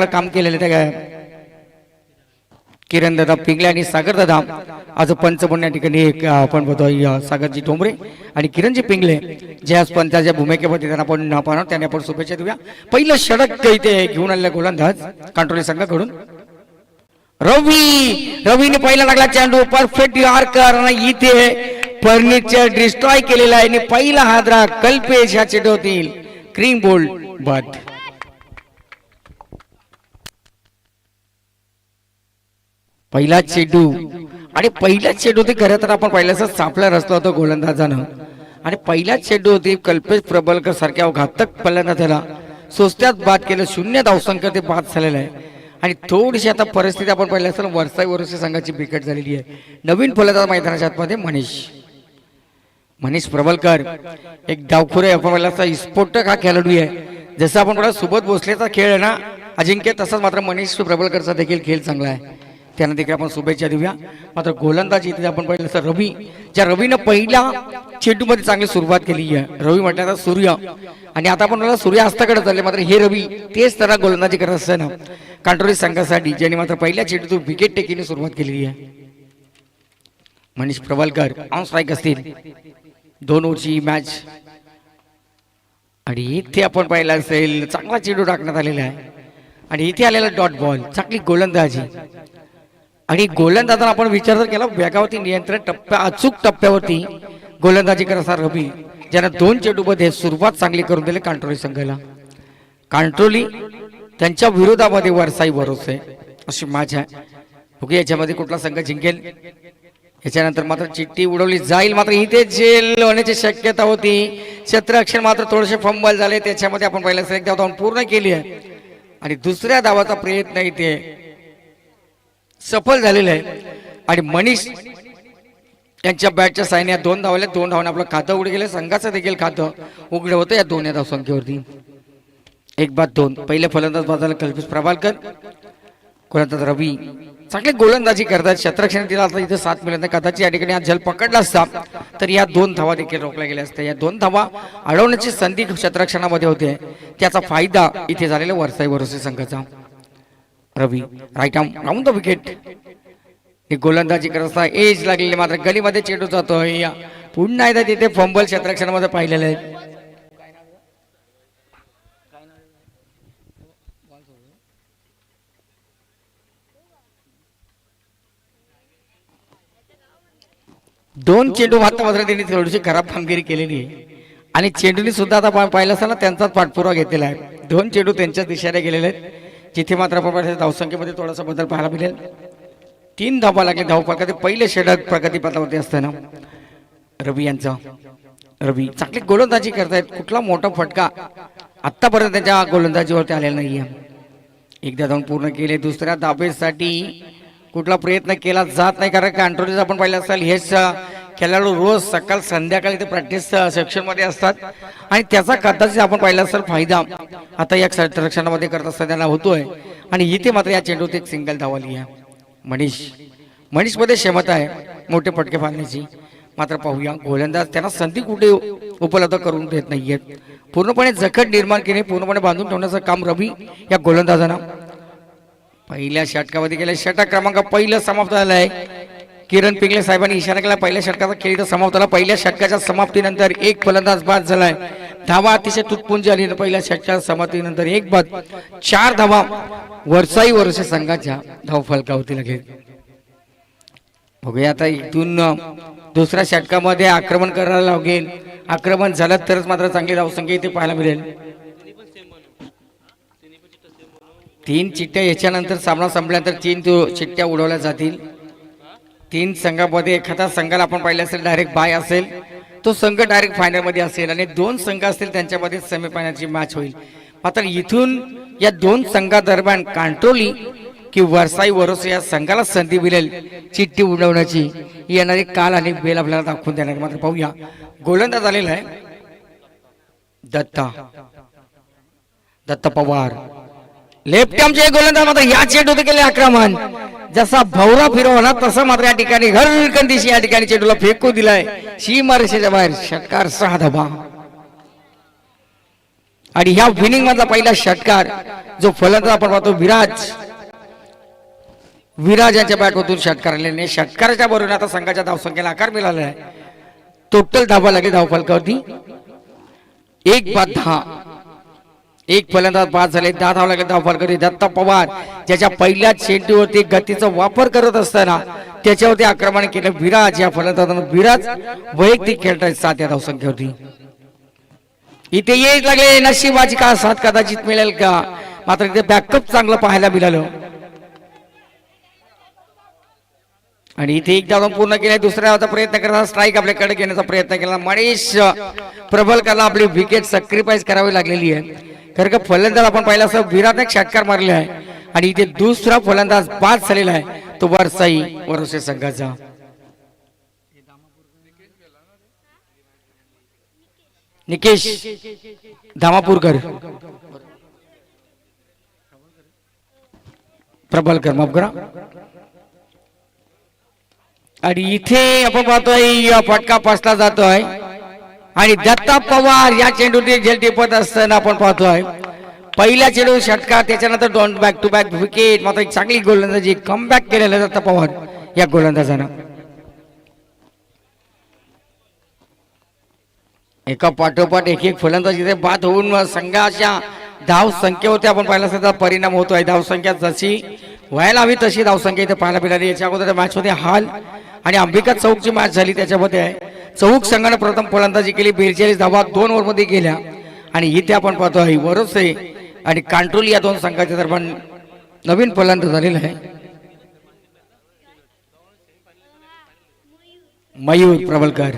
काम केलेलं त्या किरण दादा पिंगले आणि सागर दादा आज पंच बनण्या ठिकाणी एक आपण बघतोय सागरजी ठोंबरे आणि किरणजी पिंगले जे आज पंचाच्या भूमिकेमध्ये त्यांना आपण पाहणार त्यांना आपण शुभेच्छा देऊया। पहिलं षटक इथे घेऊन आलेला गोलंदाज कांटोली संघाकडून रवीने पहिला लागला चेंडू परफेक्ट यॉर्कर इथे फर्निचर डिस्ट्रॉय केलेला आहे आणि पहिला हादरा कल्पेश या चेंडूतील क्रीम बोल्ड बाद। पहिला चेंडू आणि पहिला चेंडू ते खरं तर आपण पहिल्याच सापला रचला होता गोलंदाजानं आणि पहिला चेंडू होती कल्पेश प्रबलकर सारख्या घातक फलंदाजाला सोस्त्यात बाद केलं। 0 धावसंख्या ते बाद झालेलं आहे आणि थोडीशी आता परिस्थिती आपण पाहिलं असेल वर्षी संघाची बिकट झालेली आहे। नवीन फलंदाज मैदानाच्या आतमध्ये मनीष प्रबलकर एक डावखुरे आपण पाहिलं असता स्फोटक हा खेळाडू आहे। जसं आपण पाहिलं सुबोध भोसलेचा खेळ आहे ना अजिंक्य, तसंच मात्र मनीष प्रबलकरचा देखील खेळ चांगला आहे, त्यांना देखील आपण शुभेच्छा देऊया। मात्र गोलंदाजी इथे आपण पाहिलं असतं रवी, ज्या रवीनं पहिल्या चेंडूमध्ये चांगली सुरुवात केली आहे। रवी म्हटलं तर सूर्य आणि आता आपण सूर्य अस्ताकडे चालले, मात्र हे रवी तेच त्याला गोलंदाजी करत असताना कांटोली संघासाठी ज्यांनी मात्र पहिल्या चेंडूतून विकेट टेकीने सुरुवात केलेली आहे। मनीष प्रबलकर ऑन स्ट्राईक असतील, 2 ओव्हरची मॅच आणि इथे आपण पाहिलं असेल चांगला चेंडू टाकण्यात आलेला आहे आणि इथे आलेला डॉट बॉल, चांगली गोलंदाजी आणि गोलंदाजाला आपण विचार जर केला वेगावरती नियंत्रण अचूक टप्प्यावरती गोलंदाजी करत रवी ज्यानं 2 चेंडूमध्ये सुरुवात चांगली करून दिली कांटोली संघाला। कांटोली त्यांच्या विरोधामध्ये वरसाई भरोसे अशी मॅच आहे, ओके याच्यामध्ये कुठला संघ जिंकेल याच्यानंतर मात्र चिठ्ठी उडवली जाईल, मात्र इथे जेल होण्याची शक्यता होती। क्षेत्ररक्षण मात्र थोडेसे फंबल झाले, त्याच्यामध्ये आपण पहिल्या एक धाव पूर्ण केली आहे आणि दुसऱ्या धावाचा प्रयत्न इथे सफल झालेला आहे आणि मनीष यांच्या बॅटच्या साईने 2 धावले, 2 धावाने आपलं खातं उघड गेलं, संघाचं देखील खातं उघड होतं या 2 धावसंख्येवरती। 1-2 पहिले फलंदाज बाजाला कल्पेश प्रबलकर, गोलंदाज रवी चांगली गोलंदाजी करतात। क्षेत्ररक्षण दिला आता इथे 7 मिळाला, कदाचित या ठिकाणी जल पकडला असता तर या 2 धावा देखील रोखल्या गेल्या असत्या। या 2 धावा अडवण्याची संधी क्षेत्ररक्षणामध्ये होते, त्याचा फायदा इथे झालेला वरसाई भरोसे संघाचा। Ravi right arm round the wicket, एक गोलंदाजी करत असता एज लागलेली, मात्र गलीमध्ये चेंडू जातोय, पुन्हा एकदा तिथे फंबल क्षेत्ररक्षणामध्ये पाहिलेलं आहे। दोन चेंडू मात्र त्यांनी थोडीशी खराब कामगिरी केलेली आहे आणि चेंडूनी सुद्धा आता पाहिलं असताना त्यांचाच पाठपुरावा घेतलेला आहे। 2 चेंडू त्यांच्याच दिशेने गेलेले आहेत, जिथे मात्र आपण धावसंख्येमध्ये थोडासा बदल पाहायला मिळेल। 3 धावा लागले धावफलकात पहिले षटक प्रगतीपथावरती असताना रवी चांगली गोलंदाजी करतायत, कुठला मोठा फटका आतापर्यंत त्यांच्या गोलंदाजीवरती आलेला नाहीये। एकदा धाव पूर्ण केले, दुसऱ्या धाबेसाठी कुठला प्रयत्न केला जात नाही, कारण कांटोलीचं आपण पाहिलं असेल हेच खेळाडू रोज सकाळ संध्याकाळी ते प्रॅक्टिस सेक्शन मध्ये असतात आणि त्याचा कदाचित आपण पाहिलं असेल फायदा आता या क्षेत्ररक्षणामध्ये करत असताना त्यांना होतोय आणि इथे मात्र या चेंडूत एक सिंगल धाव आली आहे। मनीष मध्ये क्षमता आहे मोठे फटके फाडण्याची, मात्र पाहूया गोलंदाज त्यांना संधी कुठे उपलब्ध करून देत नाहीयेत। पूर्णपणे जखड निर्माण केले, पूर्णपणे बांधून ठेवण्याचं काम रवी या गोलंदाजानं पहिल्या षटकामध्ये केलं। षटक क्रमांक पहिलं समाप्त झालं आहे। किरण पिंगले साहेबांनी इशारा केला पहिल्या षटकाचा खेळ इथं समाप्त झाला। पहिल्या षटकाच्या समाप्तीनंतर एक फलंदाज बाद झालाय, धावा अतिशय तुटपुंजी आली। पहिल्या षटकाच्या समाप्तीनंतर एक बाद, 4 धावा वरसाई वरसे संघाच्या धावफलकावरती लागेल। बघूया आता इथून दुसऱ्या षटकामध्ये आक्रमण करायला लागेल, आक्रमण झालं तरच मात्र चांगली धावसंख्या इथे पाहायला मिळेल। 3 चिठ्ठ्या याच्यानंतर सामना संपल्यानंतर 3 चिठ्ठ्या उडवल्या जातील। 3 संघामध्ये एखादा संघाला आपण पाहिलं असेल डायरेक्ट बाय असेल, तो संघ डायरेक्ट फायनल मध्ये असेल आणि 2 संघ असतील त्यांच्यामध्ये सेमीफायनलची मॅच होईल। मात्र इथून या 2 संघादरम्यान कांटोली की वरसाई वरोसे या संघाला संधी मिळेल चिठ्ठी उडवण्याची, येणारी काल आणि बेल आपल्याला दाखवून देणार। मात्र पाहूया गोलंदाज आलेला आहे दत्ता पवार, लेफ्ट आर्मचे गोलंदाज, मात्र या चेंडूत केले आक्रमण, जसा भवरा फिरवला तसा मात्र या ठिकाणी हरकंदीशी या ठिकाणी चेंडूला फेकू दिलाय सीमारेषेच्या बाहेर। षटकार 6 धावा, आणि ह्या विनिंग मधला पहिला षटकार जो फलंदाज आपण पाहतो विराज यांच्या बॅटमधून षटकार आलेले. षटकाराच्या बरोबर आता संघाच्या धावसंख्येला आकार मिळाला आहे. टोटल धावा लागली धावफलकावरती 1-10. एक फलंदाज बाद झाले, 10 धावा लागले धावफलकावरती. दत्ता पवार ज्याच्या पहिल्या चेंडूवरती गतीचा वापर करत असताना त्याच्यावरती आक्रमण केलं विराज या फलंदाजानं. विराज वैयक्तिक खेळतायत 7 या धावसंख्येवरती. इथे येत लागले नशिबाची का साथ कदाचित मिळेल का, मात्र इथे बॅकअप चांगलं पाहायला मिळालं. आणि इथे एक धाव पूर्ण केले. दुसऱ्या धावाचा प्रयत्न करताना स्ट्राईक आपल्याकडे घेण्याचा प्रयत्न केला. मनीष प्रबलकरला आपली विकेट सॅक्रिफाईस करावी लागलेली आहे. कारण का फलंदाज आपण पाहिला असं विराटने षटकार मारले आहे आणि इथे दुसरा फलंदाज बाद झालेला आहे तो वरसाई वरोसे संघाचा. निकेश धामापूरकर प्रबलकर माफ करा. आणि इथे आपण पाहतोय फटका पासला जातोय आणि दत्ता पवार या चेंडूने झेल टिपत असताना आपण पाहतोय पहिल्या चेंडू षटकार, त्याच्यानंतर दोन बॅक टू बॅक विकेट. मात्र एक चांगली गोलंदाजी कमबॅक केलेला दत्ता पवार या गोलंदाजानं. एका पाठोपाठ एक फलंदाज इथे बाद होऊन संघाच्या धाव संख्येवरती आपण पाहिला असता परिणाम होतोय. धावसंख्या जशी व्हायला हवी तशी धावसंख्या इथे पाहायला मिळाली. याच्या अगोदर मॅच मध्ये हाल आणि अंबिका चौकची मॅच झाली, त्याच्यामध्ये चौक संघाने प्रथम फलंदाजी केली. 42 धावा 2 ओव्हरमध्ये गेल्या. आणि इथे आपण पाहतोय वरोसे आणि कांट्रोली या दोन संघाच्या दरम्यान नवीन फलंदाज झालेला आहे मयूर प्रबलकर.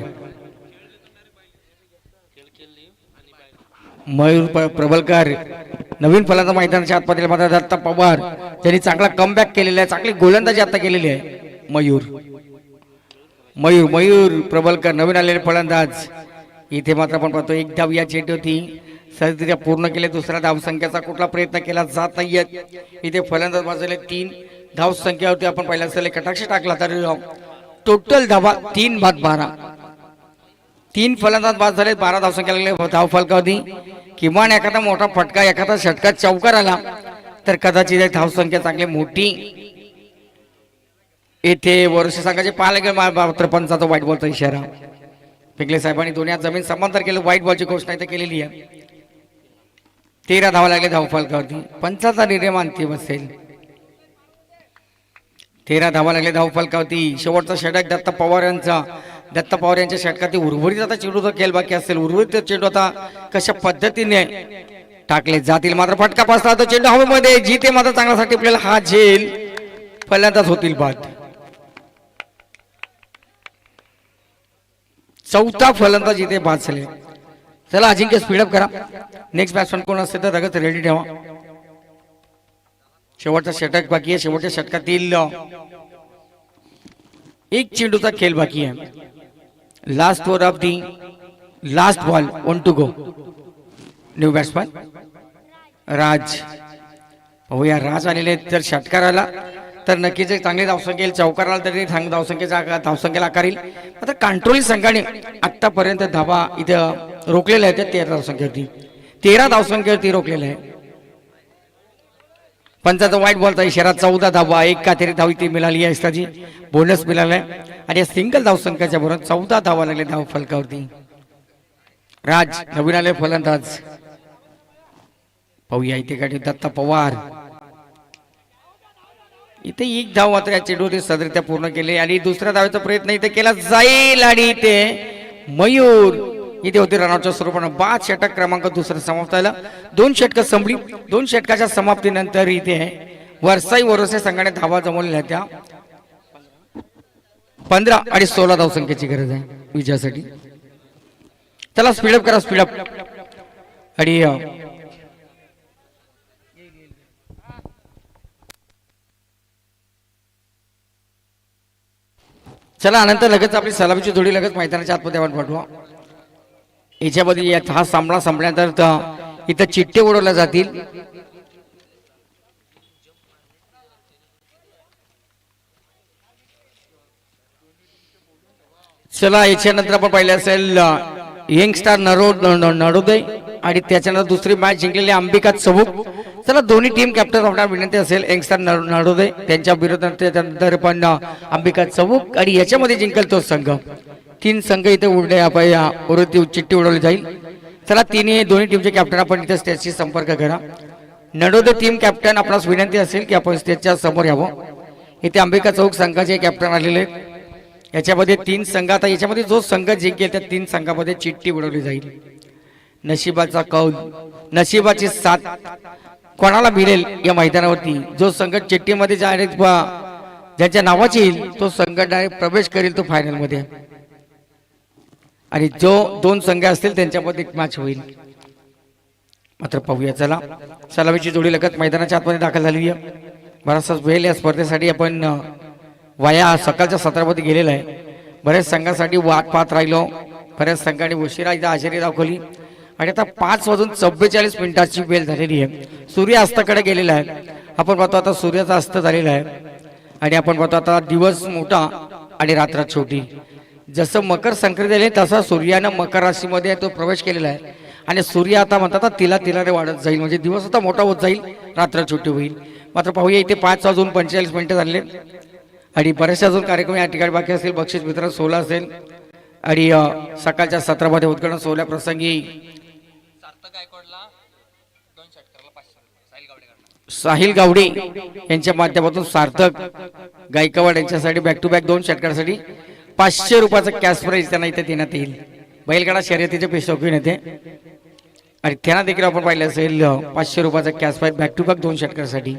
मयूर प्रबलकर नवीन फलंदाज मैदानाच्या आतमध्ये. मात्र दत्ता पवार त्यांनी चांगला कमबॅक केलेला आहे, चांगली गोलंदाजी आता केलेली आहे. मयूर प्रबलकर नवीन आलेले फलंदाज. इथे मात्र आपण पाहतो एक धाव या चेंडूवरती सहजरित्या पूर्ण केले. दुसऱ्या धावसंख्येचा कुठला प्रयत्न केला जात नाहीये. इथे फलंदाज बाजूला 3 धावसंख्येवरती आपण पहिल्या असेल कटाक्ष टाकला तर टोटल धावा 3-12. 3 फलंदाज बाद झाले, 12 धावसंख्या लागले धावफलकावरती. किमान एखादा मोठा फटका, एखादा षटकार चौकार आला तर कदाचित धावसंख्या चांगली मोठी येथे वर्ष संघाचे पाहायला गेले. मात्र पंचाचा व्हाईट बॉलचा इशारा. पिंगले साहेबांनी दोन्ही जमीन समांतर केलं. व्हाईट बॉलची घोषणा इथे केलेली आहे. 13 धावा लागले धावफलकावरती. पंचाचा निर्णय अंतिम असेल. 13 धावा लागले धावफलकावरती. शेवटचा षटक दत्ता पवार यांच्या षटकात उर्वरित आता चेंडूचा खेळ बाकी असेल. उर्वरित चेंडू आता कशा पद्धतीने टाकले जातील. मात्र फटका पासला तो चेंडू हवेमध्ये. जिथे मात्र चांगल्यासाठी आपल्याला हा झेल फलंदाज होतील बाद. चौथा फलंदाज इथे बाद झाले. चला अजिंक्य स्पीडअप करा. नेक्स्ट बॅट्समॅन कोण असते तर लगेच रेडी ठेवा. शेवटचा षटक बाकी आहे. शेवटच्या षटकातील एक चेंडूचा खेळ बाकी आहे. Last over of the last ball, 1 to go. New batsman Raj. पाहूया राज आलेले. जर षटकार आला तर नक्कीच एक चांगली धावसंख्या येईल. चौकार आला तरी धावसंख्येला आकारील. आता कंट्रोल संघाने आतापर्यंत धावा इथे रोखलेल्या आहेत 13 धावसंख्येवरती. 13 धावसंख्येवरती रोखलेल्या आहे. पंचाचा व्हाईट बॉलचा इशारा. 14 धावा, एक कातेरी धाव इथे मिळाली आहे. एक्स्ट्राची बोनस मिळालाय आणि या सिंगल धावसंख्याच्या बरोबर 14 धावा लागले धाव फलकावरती. राज नवीन आले फलंदाज. पाहूया इथे गाडी दत्ता पवार. इथे एक धाव मात्र या चेंडूवरती सदरित्या पूर्ण केले आणि दुसऱ्या धावेचा प्रयत्न इथे केला जाईल. आणि इथे मयूर इथे होते रनआउटच्या स्वरूपानं. 5 षटक क्रमांक दुसरा समाप्त झाला. 2 षटकं संपली. 2 षटकाच्या समाप्तीनंतर इथे वरसाई वरोसे संघाने धावा जमवलेल्या त्या 15 आणि 16 धावसंख्येची गरज आहे विजयासाठी. चला स्पीडअप करा, स्पीडअप. आणि चला नंतर लगेच आपली सलामीची जोडी लगेच मैदानाच्या आतमध्ये आपण पाठवा. याच्यामध्ये हा सामना संपल्यानंतर इथं चिठ्ठे उडवल्या जातील. चला याच्यानंतर आपण पाहिले असेल यंगस्टार नरोदय आणि त्याच्यानंतर दुसरी मॅच जिंकलेली अंबिका चौक. चला दोन्ही टीम कॅप्टन आपल्याला विनंती असेल यंगस्टर नडोदे त्यांच्या विरोधात त्याच्यानंतर पण अंबिका चौक आणि याच्यामध्ये जिंकल तो संघ. 3 संघ इथे उडले चिठ्ठी उडवली जाईल. चला दोन्ही टीमचे कॅप्टन आपण इथे स्टेजशी संपर्क करा. नडोदे टीम कॅप्टन आपणास विनंती असेल की आपण स्टेजच्या समोर यावं. इथे अंबिका चौक संघाचे कॅप्टन आलेले आहेत. याच्यामध्ये 3 संघ, आता याच्यामध्ये जो संघ जिंकेल त्या 3 संघामध्ये चिठ्ठी उडवली जाईल. नशिबाचा कौल, नशिबाची साथ कोणाला मिळेल या मैदानावरती. जो संघ चिठ्ठीमध्ये ज्याच्या नावाची येईल तो संघ डायरेक्ट प्रवेश करेल तो फायनल मध्ये. आणि जो 2 संघ असतील त्यांच्यामध्ये एक मॅच होईल. मात्र पाहूया चला. सलामीची जोडी लगत मैदानाच्या आतमध्ये दाखल झालेली आहे. बराचसा वेळ या स्पर्धेसाठी आपण वाया सकाळच्या सत्रामध्ये गेलेला आहे. बऱ्याच संघांसाठी वाट पाहत राहिलो. बऱ्याच संघांनी उशिरा इथं हजेरी दाखवली आणि आता 5:44 वेळ झालेली आहे. सूर्य अस्ताकडे गेलेला आहे. आपण पाहतो आता सूर्याचा अस्त झालेला आहे आणि आपण पाहतो आता दिवस मोठा आणि रात्र छोटी. जसं मकर संक्रांती आली तसा सूर्यानं मकर राशीमध्ये तो प्रवेश केलेला आहे आणि सूर्य आता म्हणतात तिलाने वाढत जाईल. म्हणजे दिवस आता मोठा होत जाईल, रात्र छोटी होईल. मात्र पाहूया इथे 5:45 झाले आणि बरेचसे अजून कार्यक्रम या ठिकाणी बाकी असतील. बक्षीस वितरण 16 असेल आणि सकाळच्या सत्रामध्ये उद्घाटन 16 प्रसंगी साहिल गावडे यांच्या माध्यमातून सार्थक गायकवाड यांच्यासाठी बॅक टू बॅक 2 षटकारासाठी 500 रुपयाचा कॅश प्राइज त्यांना इथे देण्यात येईल. बैलगाडा शर्यतीचे पेशोकीन येते आणि त्यांना देखील आपण पाहिलं असेल 500 रुपयाचा cash prize back to back 2 षटकारासाठी.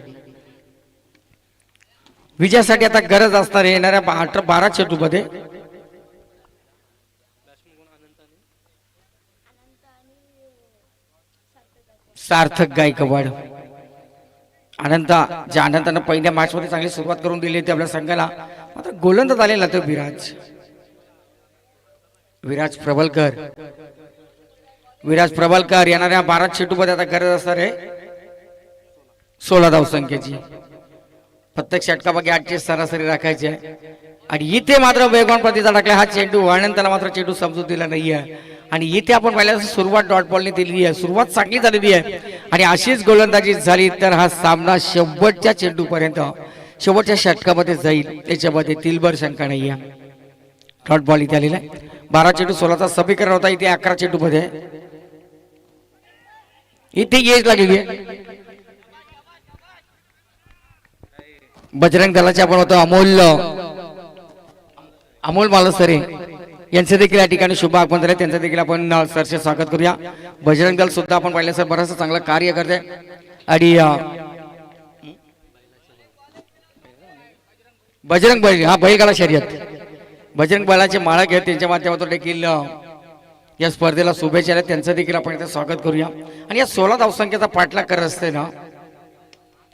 विजयासाठी आता गरज असणार येणाऱ्या 12 चेंडूमध्ये सार्थक गायकवाड ज्या अनंतानं पहिल्या मॅच मध्ये चांगली सुरुवात करून दिली होती आपल्या संघाला. मात्र गोलंदाज आलेला तो विराज प्रबलकर येणाऱ्या 12 चेंडूमध्ये आता गरज असणार आहे 16 धावसंख्येची. प्रत्येक षटकामागे 8ची सरासरी राखायची आहे आणि इथे मात्र वेगवान प्रतिचा टाकला हा चेंडू. अनंताला मात्र चेंडू समजून दिला नाहीये आणि इथे आपण पाहिलं सुरुवात डॉट बॉलने दिलेली आहे. सुरुवात चांगली झालेली आहे आणि अशीच गोलंदाजी झाली तर हा सामना शेवटच्या चेंडूपर्यंत शेवटच्या षटकामध्ये जाईल. त्याच्यामध्ये तिलभर शंका नाही आहे. डॉट बॉल इथे आलेला आहे. 12 चेंडू 16चा समीकरण होता. इथे 11 चेंडू मध्ये इथे येज लागलेली आहे. बजरंग दलाचे आपण होतो अमोल मालसरे यांचे देखील या ठिकाणी शुभ आगमन झाले. त्यांचं देखील आपण सरसे स्वागत करूया. बजरंग दल सुद्धा आपण पाहिलं सर बरंचसं चांगलं कार्य करते आणि बजरंग बैल हा बैलगाडा शर्यत बजरंग बैलाचे मालक आहेत त्यांच्या माध्यमातून देखील या स्पर्धेला शुभेच्छा आहेत. त्यांचं देखील आपण इथे स्वागत करूया. आणि या 16 धावसंख्येचा पाठलाग करत असते ना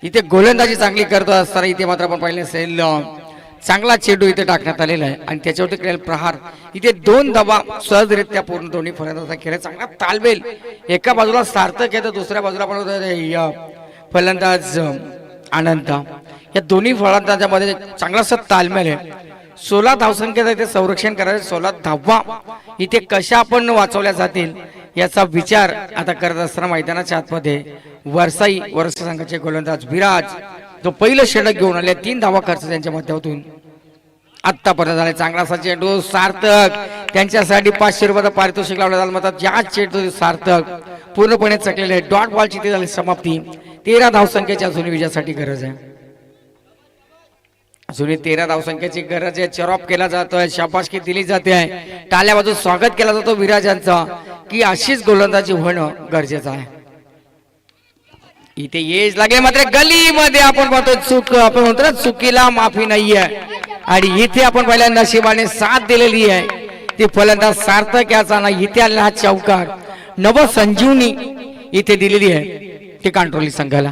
इथे गोलंदाजी चांगली करतो असताना इथे मात्र आपण पाहिलं असेल चांगला चेंडू इथे टाकण्यात आलेला आहे आणि त्याच्यावरती केलेला प्रहार इथे 2 धावा सहजरित्या पूर्ण दोन्ही फलंदाजांचा खेळ चांगला तालमेल. एका बाजूला सार्थक आहे तर दुसऱ्या बाजूला पण फलंदाज अनंत. या दोन्ही फलंदाजांमध्ये चांगलासा तालमेल आहे. 16 धावसंख्येचं इथे संरक्षण करायचं. 16 धावा इथे कशा आपण वाचवल्या जातील याचा विचार आता करत असताना मैदानाच्या आतमध्ये वर्षा संघाचे गोलंदाज विराज जो पहिलं षटक घेऊन आले 3 धावा खर्च त्यांच्या माध्यमातून आतापर्यंत झाले. चांगलासा चेंडू सार्थक त्यांच्यासाठी 500 रुपयाचा पारितोषिक लावलं झालं. मात्र ज्या चेंडू सार्थक पूर्णपणे चकलेले आहे. डॉट बॉलची ती झाली समाप्ती. 13 धावसंख्येच्या अजून विजयासाठी गरज आहे. अजून 13 धावसंख्येची गरज आहे. चरॉप केला जातोय, शाबासकी दिली जाते आहे, टाळ्या वाजवून स्वागत केला जातो विराजांचा की अशीच गोलंदाजी होणं गरजेचं आहे. इथे येज लागले मात्र गलीमध्ये आपण पाहतो चूक आपण म्हणतो ना चुकीला माफी नाहीये आणि इथे आपण पहिल्या नशिबाने साथ दिलेली आहे ती फलंदाज सार्थक याचा ना. इथे आलेला हा चौकार नव संजीवनी इथे दिलेली आहे ते कांट्रोली संघाला.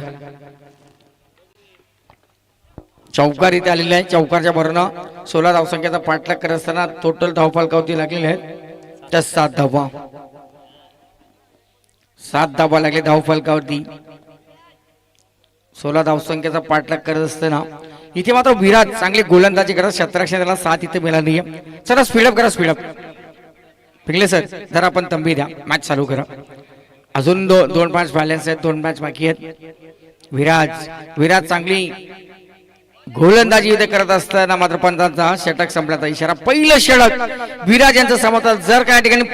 चौकार इथे आलेले आहे. चौकारच्या भरणं 16 धावसंख्येचा पाठलाग करत असताना टोटल धावफलकावरती लागलेले आहेत त्या 7 धावा. 7 धावा लागले धावफलकावरती. 16 धावसंख्येचा पाठलाग करत असताना इथे मात्र विराट चांगली गोलंदाजी करत क्षेत्ररक्षणाला साथ इथे मिळाली आहे. चला स्पीडअप करा स्पीडअप पिंगले सर जरा आपण तंबी द्या मॅच चालू करा. अजून दोन मॅच बॅलन्स आहेत, 2 मॅच बाकी आहेत. विराज चांगली गोलंदाजी इथे करत असताना मात्र पंचांचा षटक संपल्याचा इशारा. पहिलं षटक विराज यांचं समर्थन. जर काही ठिकाणी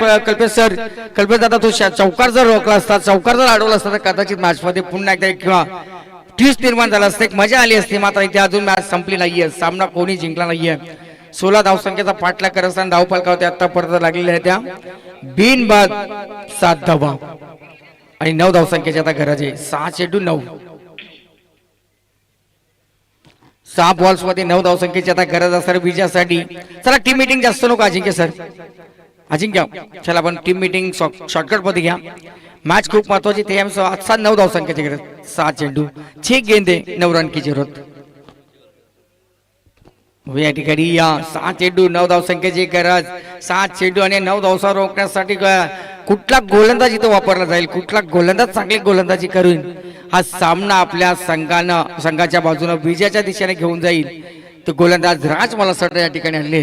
कल्पेश दादा तो चौकार जर रोखला असता, चौकार जर अडवला असता तर कदाचित मॅच मध्ये पुन्हा एकदा किंवा ट्विस्ट निर्माण झाला असते, एक मजा आली असती. मात्र इथे अजून मॅच संपली नाहीये, सामना कोणी जिंकला नाहीये. 16 धावसंख्येचा पाठलाग करत असताना धावफलकावरती आतापर्यंत लागलेल्या त्या बिनबाद 7 धावा आणि 9 धावसंख्येची आता गरज आहे. 6 चेंडू 9, 6 बॉल्स मध्ये 9 धावसंख्येची आता गरज असणार विजयासाठी. चला टीम मीटिंग जास्त नको अजिंक्य सर, अजिंक्य चला आपण टीम मीटिंग शॉर्टकट मध्ये घ्या. मॅच खूप महत्वाची. ते 9 धावसंख्येची गरज, 6 चेंडू 6 गेंदे 9 रन की जरूरत. या ठिकाणी या 6 चेंडू 9 धावसंख्येची गरज. 6 चेंडू आणि 9 धावसा रोखण्यासाठी कुठला गोलंदाज इथं वापरला जाईल, कुठला गोलंदाज चांगली गोलंदाजी करून हा सामना आपल्या संघाच्या बाजूने विजयाच्या दिशेने घेऊन जाईल. तो गोलंदाज राज मला सट या ठिकाणी आणले.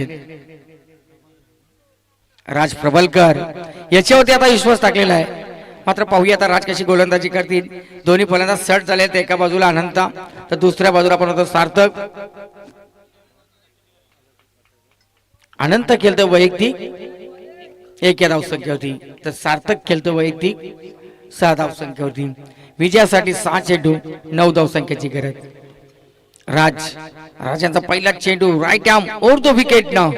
राज प्रबलकर याच्यावरती आता विश्वास टाकलेला आहे. मात्र पाहूया आता राज कशी गोलंदाजी करतील. दोन्ही फलंदाज सट झाले. एका बाजूला अनंत तर दुसऱ्या बाजूला आपण सार्थक. अनंत खेळतो वैयक्तिक 1 धावसंख्या होती, तर सार्थक खेळतो वैयक्तिक 6 धावसंख्या होती. विजयासाठी 6 चेंडू 9 धावसंख्येची गरज. राजांचा पहिला चेंडू right arm over the wicket न,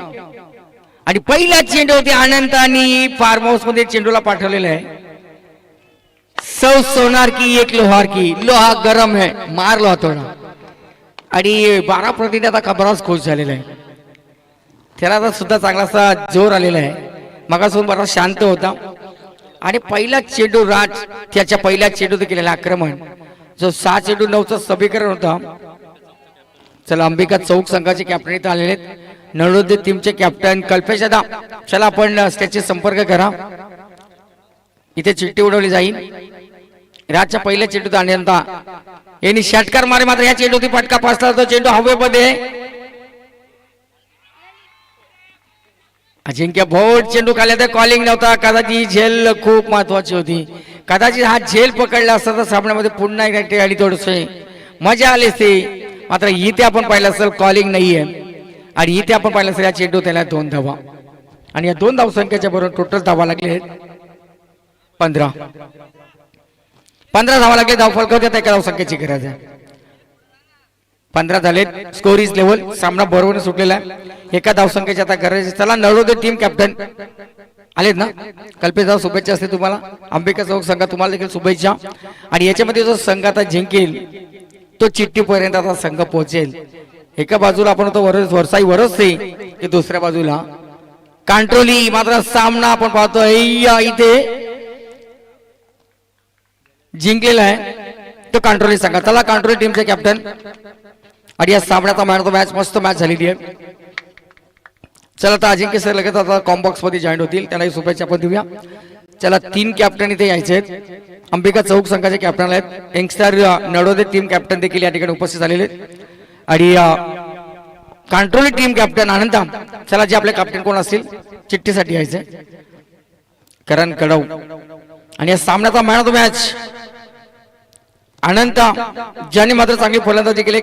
आणि पहिला चेंडू होती अनंतानी फार्म हाऊस मध्ये चेंडूला पाठवलेला आहे. सौ सोनार की एक लोहार की, लोहा गरम है मारलो थोडा. आणि 12 प्रतिनिधी आता खबरास खुश झालेला आहे. त्याला सुद्धा चांगलासा जोर आलेला आहे. मगासून बरा शांत होता. आणि पहिला चेंडू राज त्याच्या पहिल्या चेंडू केलेला आक्रमण जो 6 चेंडू 9चं समीकरण होता. चला अंबिका चौक संघाचे कॅप्टन इथे आलेले आहेत. नळोदे टीमचे कॅप्टन कल्पेश दादा, चला आपण त्याचे संपर्क करा. इथे चिठ्ठी उडवली जाईल. राजच्या पहिल्या चेंडूत अनंत यांनी षटकार मारे. मात्र या चेंडूती फटका पासला. तो चेंडू हवेमध्ये. अजिंक्य भोट चेंडू खाली तर कॉलिंग नव्हता. कदाचित झेल खूप महत्वाची होती. कदाचित हा झेल पकडला असता तर सामन्यामध्ये पुन्हा एकदा खेळाडी थोडसे मजा आली असती. मात्र इथे आपण पाहिलं असेल कॉलिंग नाहीये. आणि इथे आपण पाहिलं असेल या चेंडू त्याला 2 धावा. आणि या 2 धावसंख्येच्या बरोबर टोटल धावा लागले 15 धावा लागले. धावफलकावरती आता 1 धावसंख्येची गरज आहे. 15 झाले. Score is level. सामना बरोबर सुटलेला आहे. 1 धावसंख्येची आता गरज. चला नळोदे टीम कॅप्टन आलेत ना. कल्पेश दादा शुभेच्छा असते तुम्हाला. अंबिका चौक संघ तुम्हाला देखील शुभेच्छा. आणि याच्यामध्ये जो संघ आता जिंकेल तो चिठ्ठीपर्यंत आता संघ पोहोचेल. एका बाजूला आपण होतो वरसाई वरसते की दुसऱ्या बाजूला कांट्रोली. मात्र सामना आपण पाहतोय इथे जिंकलेला आहे तो कांट्रोली संघ. चला कांट्रोली टीमचे कॅप्टन. आणि या सामन्याचा मॅन ऑफ द मॅच मस्त मॅच झालेली आहे. चला आता अजिंक्य सर लगेच आता कॉम्बॉक्स मध्ये जॉईन होतील. त्यांनाही शुभेच्छा आपण देऊया. चला 3 कॅप्टन इथे यायचे आहेत. अंबिका चौक संघाचे कॅप्टन आहेत. यंगस्टर नळोदे टीम कॅप्टन देखील या ठिकाणी उपस्थित झालेले आहेत. आणि कांट्रोली टीम कॅप्टन आनंद. चला जे आपले कॅप्टन कोण असतील चिठ्ठीसाठी यायचे. करण कडव. आणि या सामन्याचा मॅन ऑफ द मॅच अनंत ज्यांनी मात्र चांगली फलंदाजी केली.